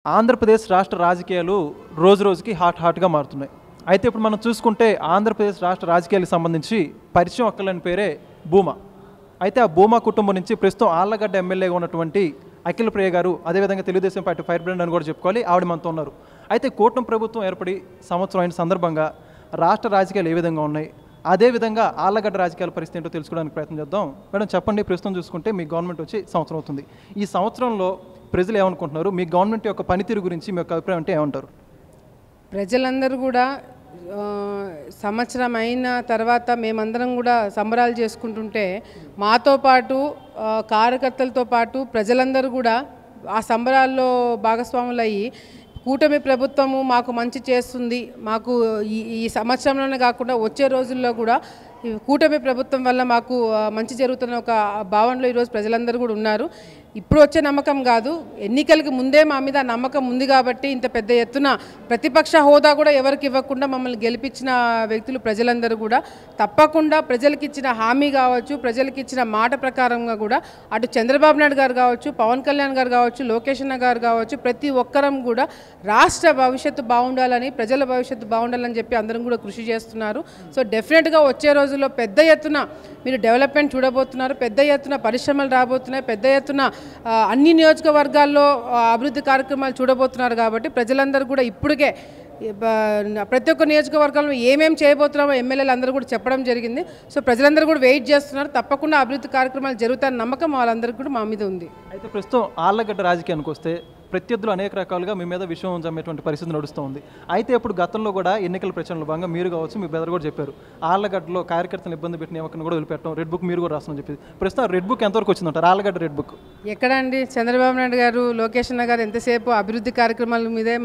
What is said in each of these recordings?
ఆంధ్రప్రదేశ్ రాష్ట్ర రాజకీయాలు రోజు రోజుకి హాట్గా మారుతున్నాయి. అయితే ఇప్పుడు మనం చూసుకుంటే ఆంధ్రప్రదేశ్ రాష్ట్ర రాజకీయాలకు సంబంధించి పరిచయం అక్కర్లేని పేరే భూమా. అయితే ఆ భూమా కుటుంబం నుంచి ప్రస్తుతం ఆళ్లగడ్డ ఎమ్మెల్యేగా ఉన్నటువంటి అఖిల ప్రియ గారు, అదేవిధంగా తెలుగుదేశం పార్టీ ఫైర్ బ్రాండ్ అని కూడా చెప్పుకోవాలి, ఆవిడ మనతో ఉన్నారు. అయితే కూటమి ప్రభుత్వం ఏర్పడి సంవత్సరం అయిన సందర్భంగా రాష్ట్ర రాజకీయాలు ఏ విధంగా ఉన్నాయి, అదేవిధంగా ఆళ్లగడ్డ రాజకీయాల పరిస్థితి ఏంటో తెలుసుకోవడానికి ప్రయత్నం చేద్దాం. మేడం చెప్పండి, ప్రస్తుతం చూసుకుంటే మీ గవర్నమెంట్ వచ్చి సంవత్సరం అవుతుంది. ఈ సంవత్సరంలో ప్రజలు ఏమనుకుంటున్నారు, మీ గవర్నమెంట్ యొక్క పనితీరు గురించి మీ యొక్క అభిప్రాయం అంటే ఏమంటారు? ప్రజలందరూ కూడా సంవత్సరం అయిన తర్వాత మేమందరం కూడా సంబరాలు చేసుకుంటుంటే మాతో పాటు కార్యకర్తలతో పాటు ప్రజలందరూ కూడా ఆ సంబరాల్లో భాగస్వాములు అయ్యి కూటమి ప్రభుత్వము మాకు మంచి చేస్తుంది, మాకు ఈ సంవత్సరంలోనే కాకుండా వచ్చే రోజుల్లో కూడా కూటమి ప్రభుత్వం వల్ల మాకు మంచి జరుగుతున్న ఒక భావనలో ఈరోజు ప్రజలందరూ కూడా ఉన్నారు. ఇప్పుడు వచ్చే నమ్మకం కాదు, ఎన్నికలకి ముందే మా మీద నమ్మకం ఉంది కాబట్టి ఇంత పెద్ద ఎత్తున ప్రతిపక్ష హోదా కూడా ఎవరికి ఇవ్వకుండా మమ్మల్ని గెలిపించిన వ్యక్తులు ప్రజలందరూ కూడా తప్పకుండా ప్రజలకు ఇచ్చిన హామీ కావచ్చు, ప్రజలకు ఇచ్చిన మాట ప్రకారంగా కూడా అటు చంద్రబాబు నాయుడు గారు కావచ్చు, పవన్ కళ్యాణ్ గారు కావచ్చు, లోకేష్ అన్న గారు కావచ్చు, ప్రతి ఒక్కరం కూడా రాష్ట్ర భవిష్యత్తు బాగుండాలని, ప్రజల భవిష్యత్తు బాగుండాలని చెప్పి అందరం కూడా కృషి చేస్తున్నారు. సో డెఫినెట్గా వచ్చే రోజుల్లో పెద్ద ఎత్తున మీరు డెవలప్మెంట్ చూడబోతున్నారు, పెద్ద ఎత్తున పరిశ్రమలు రాబోతున్నాయి, పెద్ద ఎత్తున అన్ని నియోజకవర్గాల్లో అభివృద్ధి కార్యక్రమాలు చూడబోతున్నారు. కాబట్టి ప్రజలందరూ కూడా ఇప్పటికే ప్రతి ఒక్క నియోజకవర్గంలో ఏమేమి చేయబోతున్నామో ఎమ్మెల్యేలు అందరూ కూడా చెప్పడం జరిగింది. సో ప్రజలందరూ కూడా వెయిట్ చేస్తున్నారు, తప్పకుండా అభివృద్ధి కార్యక్రమాలు జరుగుతాయన్న నమ్మకం వాళ్ళందరికీ కూడా మా మీద ఉంది. అయితే ప్రస్తుతం ఆళ్లగడ్డ రాజకీయానికి వస్తే ప్రత్యర్థులు అనేక రకాలుగా మీ మీద విషయం జమ్మేటువంటి పరిస్థితి నడుస్తూ ఉంది. అయితే ఇప్పుడు గతంలో కూడా ఎన్నికల ప్రచారంలో భాగంగా మీరు కావచ్చు, మీ బెదర్ కూడా చెప్పారు, ఆళ్లగడ్డలో కార్యకర్తలను ఇబ్బంది పెట్టిన ఎవరిని కూడా వదిలిపెట్టడం, రెడ్ బుక్ మీరు కూడా రాస్తామని చెప్పి. ప్రస్తుతం రెడ్ బుక్ ఎంతవరకు వచ్చిందంటారు? ఆళ్లగడ్డ రెడ్ బుక్ ఎక్కడండి? చంద్రబాబు నాయుడు గారు, లోకేష్ అన్న గారు ఎంతసేపు అభివృద్ధి కార్యక్రమాల మీదే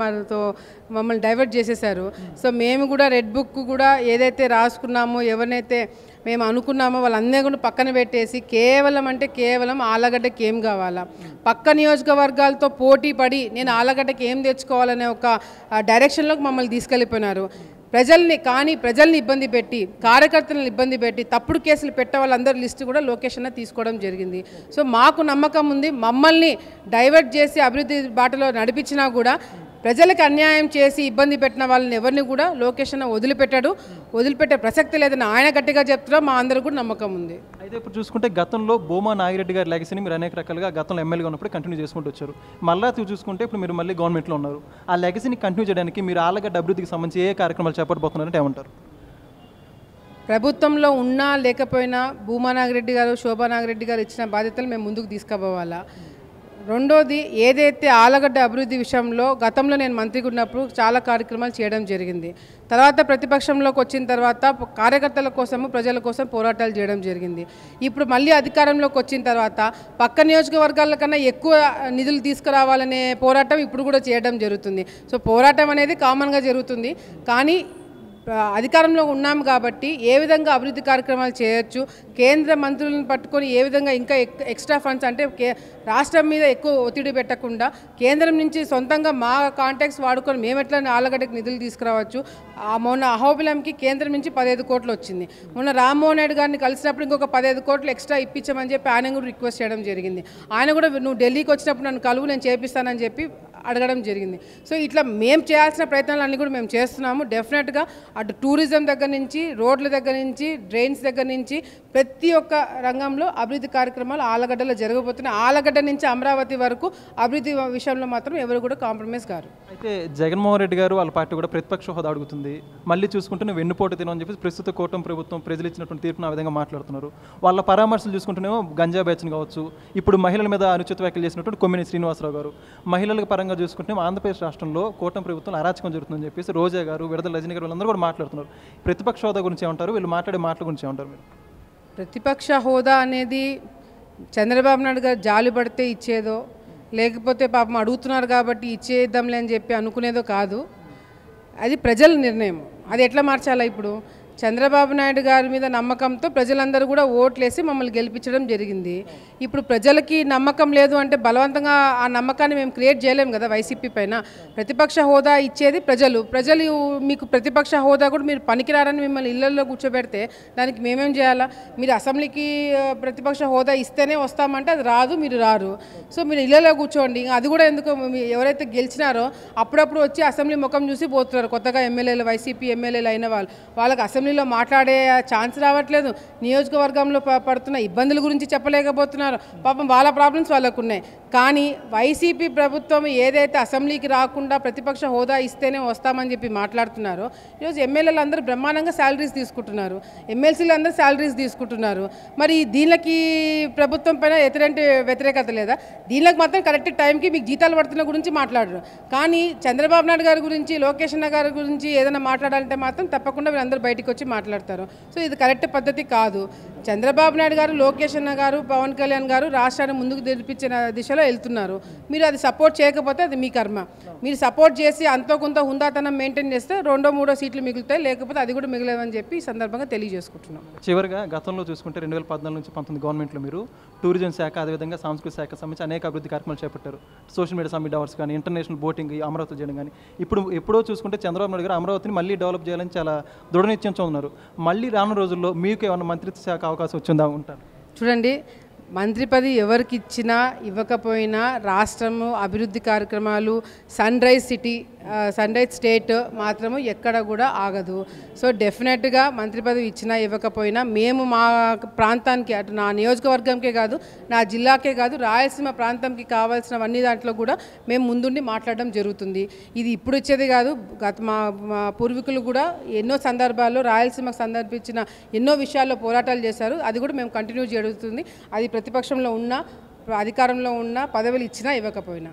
మమ్మల్ని డైవర్ట్ చేసేసారు. సో మేము కూడా రెడ్ బుక్ కూడా ఏదైతే రాసుకున్నామో, ఎవరినైతే మేము అనుకున్నామో వాళ్ళందరూ కూడా పక్కన పెట్టేసి కేవలం ఆళ్లగడ్డకి ఏం కావాలా, పక్క నియోజకవర్గాలతో పోటీ పడి నేను ఆళ్లగడ్డకి ఏం తెచ్చుకోవాలనే ఒక డైరెక్షన్లోకి మమ్మల్ని తీసుకెళ్ళిపోయినారు. ప్రజల్ని ఇబ్బంది పెట్టి, కార్యకర్తలను ఇబ్బంది పెట్టి తప్పుడు కేసులు పెట్టే వాళ్ళందరి లిస్టు కూడా లోకేష్ అన్న తీసుకోవడం జరిగింది. సో మాకు నమ్మకం ఉంది, మమ్మల్ని డైవర్ట్ చేసి అభివృద్ధి బాటలో నడిపించినా కూడా ప్రజలకు అన్యాయం చేసి ఇబ్బంది పెట్టిన వాళ్ళని ఎవరిని కూడా లోకేష్ అన్న వదిలిపెట్టే ప్రసక్తి లేదని ఆయన గట్టిగా చెప్తున్నా, మా అందరూ కూడా నమ్మకం ఉంది. అయితే ఇప్పుడు చూసుకుంటే గతంలో భూమా నాగిరెడ్డి గారి లెగసీని మీరు అనేక రకాలుగా గతంలో ఎమ్మెల్యేగా ఉన్నప్పుడు కంటిన్యూ చేసుకుంటూ వచ్చారు. మళ్ళీ చూసుకుంటే ఇప్పుడు మీరు మళ్ళీ గవర్నమెంట్లో ఉన్నారు. ఆ లెగసీని కంటిన్యూ చేయడానికి మీరు ఆళ్లగడ్డ అభివృద్ధికి సంబంధించి ఏ కార్యక్రమాలు చేపట్టబోతున్నారంటే ఏమంటారు? ప్రభుత్వంలో ఉన్నా లేకపోయినా భూమా నాగిరెడ్డి గారు, శోభా నాగిరెడ్డి గారు ఇచ్చిన బాధ్యతలు మేము ముందుకు తీసుకుపోవాలా. రెండోది, ఏదైతే ఆళ్లగడ్డ అభివృద్ధి విషయంలో గతంలో నేను మంత్రిగా ఉన్నప్పుడు చాలా కార్యక్రమాలు చేయడం జరిగింది. తర్వాత ప్రతిపక్షంలోకి వచ్చిన తర్వాత కార్యకర్తల కోసము, ప్రజల కోసం పోరాటాలు చేయడం జరిగింది. ఇప్పుడు మళ్ళీ అధికారంలోకి వచ్చిన తర్వాత పక్క నియోజకవర్గాల కన్నా ఎక్కువ నిధులు తీసుకురావాలనే పోరాటం ఇప్పుడు కూడా చేయడం జరుగుతుంది. సో పోరాటం అనేది కామన్గా జరుగుతుంది. కానీ అధికారంలో ఉన్నాము కాబట్టి ఏ విధంగా అభివృద్ధి కార్యక్రమాలు చేయొచ్చు, కేంద్ర మంత్రులను పట్టుకొని ఏ విధంగా ఇంకా ఎక్స్ట్రా ఫండ్స్ అంటే రాష్ట్రం మీద ఎక్కువ ఒత్తిడి పెట్టకుండా కేంద్రం నుంచి సొంతంగా మా కాంటాక్ట్స్ వాడుకొని మేము ఎట్లా ఆళ్లగడ్డకి నిధులు తీసుకురావచ్చు. మొన్న అహోబిలంకి కేంద్రం నుంచి 15 కోట్లు వచ్చింది. మొన్న రామ్మోహన్ నాయుడు గారిని కలిసినప్పుడు ఇంకొక 15 కోట్లు ఎక్స్ట్రా ఇప్పించమని చెప్పి ఆయన కూడా రిక్వెస్ట్ చేయడం జరిగింది. ఆయన కూడా నువ్వు ఢిల్లీకి వచ్చినప్పుడు నన్ను కలువు, నేను చేపిస్తానని చెప్పి అడగడం జరిగింది. సో ఇట్లా మేము చేయాల్సిన ప్రయత్నాలు అన్నీ కూడా మేము చేస్తున్నాము. డెఫినెట్గా అటు టూరిజం దగ్గర నుంచి, రోడ్ల దగ్గర నుంచి, డ్రైన్స్ దగ్గర నుంచి ప్రతి ఒక్క రంగంలో అభివృద్ధి కార్యక్రమాలు ఆళ్లగడ్డలో జరగబోతున్నాయి. ఆళ్లగడ్డ నుంచి అమరావతి వరకు అభివృద్ధి విషయంలో మాత్రం ఎవరు కూడా కాంప్రమైజ్ కారు. అయితే జగన్మోహన్ రెడ్డి గారు వాళ్ళ పార్టీ కూడా ప్రతిపక్ష హోదా అడుగుతుంది. మళ్ళీ చూసుకుంటే నువ్వు వెన్నుపోటు తినని చెప్పి ప్రస్తుత కూటమి ప్రభుత్వం ప్రజలు ఇచ్చినటువంటి తీర్పును ఆ విధంగా మాట్లాడుతున్నారు. వాళ్ళ పరామర్శలు చూసుకుంటేనేమో గంజా బ్యాచ్ని కావచ్చు, ఇప్పుడు మహిళల మీద అనుచిత వ్యాఖ్యలు చేసినటువంటి కొమ్మినేని శ్రీనివాసరావు గారు, మహిళల పరంగా చూసుకుంటే ఆంధ్రప్రదేశ్ రాష్ట్రంలో కూటమి ప్రభుత్వం అరాచకం జరుగుతుందని చెప్పేసి రోజా గారు, విడదల రజనీ గారు వాళ్ళందరూ కూడా మాట్లాడుతున్నారు. ప్రతిపక్ష హోదా గురించి ఏమంటారు? వీళ్ళు మాట్లాడే మాటల గురించి ఏమంటారు మీరు? ప్రతిపక్ష హోదా అనేది చంద్రబాబు నాయుడు గారు జాలి పడితే ఇచ్చేదో, లేకపోతే పాపం అడుగుతున్నారు కాబట్టి ఇచ్చేద్దాంలే అని చెప్పి అనుకునేదో కాదు. అది ప్రజల నిర్ణయం. అది ఎట్లా మార్చాలా? ఇప్పుడు చంద్రబాబు నాయుడు గారి మీద నమ్మకంతో ప్రజలందరూ కూడా ఓట్లేసి మమ్మల్ని గెలిపించడం జరిగింది. ఇప్పుడు ప్రజలకి నమ్మకం లేదు అంటే బలవంతంగా ఆ నమ్మకాన్ని మేము క్రియేట్ చేయలేము కదా వైసీపీ పైన. ప్రతిపక్ష హోదా ఇచ్చేది ప్రజలు. మీకు ప్రతిపక్ష హోదా కూడా మీరు పనికిరారని మిమ్మల్ని ఇళ్లలో కూర్చోబెడితే దానికి మేమేం చేయాలా? మీరు అసెంబ్లీకి ప్రతిపక్ష హోదా ఇస్తేనే వస్తామంటే అది రాదు, మీరు రారు. సో మీరు ఇళ్లలో కూర్చోండి. అది కూడా ఎందుకు, ఎవరైతే గెలిచినారో అప్పుడప్పుడు వచ్చి అసెంబ్లీ ముఖం చూసి పోతున్నారు. కొత్తగా ఎమ్మెల్యేలు, వైసీపీ ఎమ్మెల్యేలు అయిన వాళ్ళకి అసెంబ్లీలో మాట్లాడే ఛాన్స్ రావట్లేదు. నియోజకవర్గంలో పడుతున్న ఇబ్బందుల గురించి చెప్పలేకపోతున్నారు. పాపం వాళ్ళ ప్రాబ్లమ్స్ వాళ్ళకు ఉన్నాయి. కానీ వైసీపీ ప్రభుత్వం ఏదైతే అసెంబ్లీకి రాకుండా ప్రతిపక్ష హోదా ఇస్తేనే వస్తామని చెప్పి మాట్లాడుతున్నారో, ఈరోజు ఎమ్మెల్యేలు అందరూ బ్రహ్మాండంగా శాలరీస్ తీసుకుంటున్నారు, ఎమ్మెల్సీలు అందరూ శాలరీస్ తీసుకుంటున్నారు. మరి దీనికి ప్రభుత్వం పైన వ్యతిరేకత లేదా? దీనికి మాత్రం కరెక్ట్ టైంకి మీకు జీతాలు పడుతున్న గురించి మాట్లాడరు. కానీ చంద్రబాబు నాయుడు గారి గురించి, లోకేష్ అన్న గారి గురించి ఏదైనా మాట్లాడాలంటే మాత్రం తప్పకుండా వీళ్ళందరూ బయటికి వచ్చి మాట్లాడతారు. సో ఇది కరెక్ట్ పద్ధతి కాదు. చంద్రబాబు నాయుడు గారు, లోకేష్ అన్న గారు, పవన్ కళ్యాణ్ గారు రాష్ట్రాన్ని ముందుకు నడిపించిన దిశలో వెళ్తున్నారు. మీరు అది సపోర్ట్ చేయకపోతే అది మీ కర్మ. మీరు సపోర్ట్ చేసి అంతో కొంత హుందాతనం మెయింటైన్ చేస్తే 2, 3 సీట్లు మిగులుతాయి, లేకపోతే అది కూడా మిగలేదని చెప్పి ఈ సందర్భంగా తెలియజేసుకుంటున్నాం. చివరిగా గతంలో చూసుకుంటే 2014 నుంచి 19 గవర్నమెంట్లో మీరు టూరిజం శాఖ, అదేవిధంగా సాంస్కృతిక శాఖ సంబంధించి అనేక అభివృద్ధి కార్యక్రమాలు చేపట్టారు. సోషల్ మీడియా సమ్మిట్ అవర్స్ కానీ, ఇంటర్నేషనల్ బోటింగ్ అమరావతి చేయడం కానీ. ఎప్పుడో చూసుకుంటే చంద్రబాబు నాయుడు గారు అమరావతిని మళ్ళీ డెవలప్ చేయాలని చాలా దృఢ నిశ్చయంతో ఉన్నారు. మళ్ళీ రానున్న రోజుల్లో మీకు ఏమైనా మంత్రిత్వ శాఖ అవకాశం వచ్చిందా ఉంటారు? చూడండి, మంత్రి పదవి ఎవరికి ఇచ్చినా ఇవ్వకపోయినా రాష్ట్రము అభివృద్ధి కార్యక్రమాలు, sunrise city, sunrise state మాత్రము ఎక్కడ కూడా ఆగదు. సో డెఫినెట్గా మంత్రి పదవి ఇచ్చినా ఇవ్వకపోయినా మేము మా ప్రాంతానికి, అటు నా నియోజకవర్గంకే కాదు, నా జిల్లాకే కాదు, రాయలసీమ ప్రాంతంకి కావాల్సినవన్నీ దాంట్లో కూడా మేము ముందుండి మాట్లాడడం జరుగుతుంది. ఇది ఇప్పుడు ఇచ్చేది కాదు, మా పూర్వీకులు కూడా ఎన్నో సందర్భాల్లో రాయలసీమకు సందర్భించిన ఎన్నో విషయాల్లో పోరాటాలు చేశారు. అది కూడా మేము కంటిన్యూ జరుగుతుంది. అది ప్రతిపక్షంలో ఉన్నా, అధికారంలో ఉన్నా, పదవులు ఇచ్చినా ఇవ్వకపోయినా.